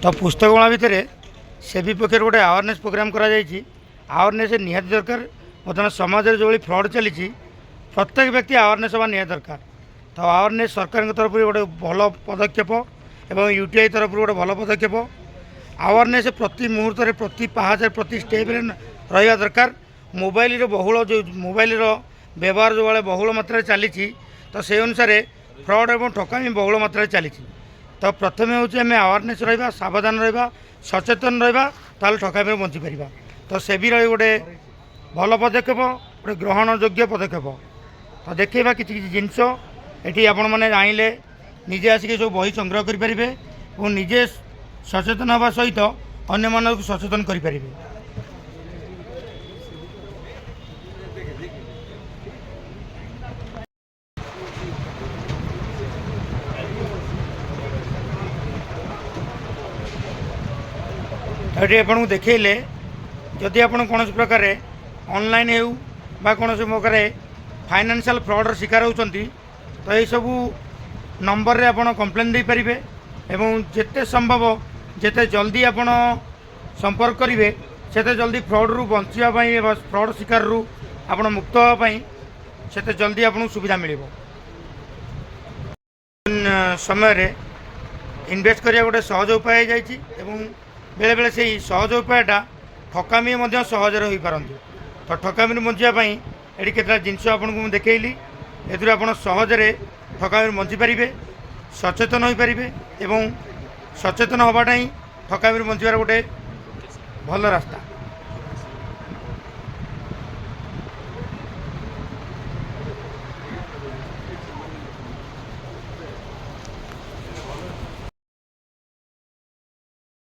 तो पुस्तकमेला भितर सेबी पक्ष गोटे अवेयरनेस प्रोग्राम अवेयरनेस निहाती दरकार। बर्तमान समाज में जो फ्रड चली प्रत्येक व्यक्ति अवेयरनेस हवा निहाती दरकार। तो अवेयरनेस सरकार तरफ गोटे भल पदक्षेप एवं यूटीआई तरफ गोटे भल पदक्षेप। अवेयरनेस प्रति मुहूर्त प्रति पहाच प्रति स्टेप रहा दरकार। मोबाइल बहुल जो मोबाइल व्यवहार जो भाई बहुल मात्रा चली तो से अनुसार फ्रड और ठकामी बहुल मात्रा चली। तो प्रथम हूँ आम अवेयरनेस रहा सावधान रहा सचेतन रहा ताल ठकामी बंची पार। तो से भी गोटे भल पदक्षेप गोटे ग्रहण योग्य पदक्षेप। तो देखा किसी जिनस ये आपण मैंने जाइले निजे आसिक सब बही संग्रह करेंगे और निजे सचेतन हवा सहित अन्य मानक सचेतन करेंगे। ये आपको देखले जदि आप कौन प्रकार ऑनलाइन हो कौन प्रकार फाइनेंशियल फ्रॉड शिकार होती तो ये सब नंबर रे आप कंप्लेन दे पारे एवं जिते संभव जिते जल्दी आप संपर्क करेंगे से जल्दी फ्रॉड रु बचाई फ्रॉड शिकार रु आप मुक्त होगापाई से जल्दी आपको सुविधा मिल समय इन्वेस्ट करिया गोटे सहज उपाय जाइए। बेले बेले से सहज उपायटा ठकामी सहज हो पारती। तो ठकामी बचाई ये केतटा जिनस आपको देखली ए आप सहजरे ठकामी बंची पारे सचेतन हो पारे एवं सचेतन होवाटा ही ठकामी बचार गोटे भल रास्ता।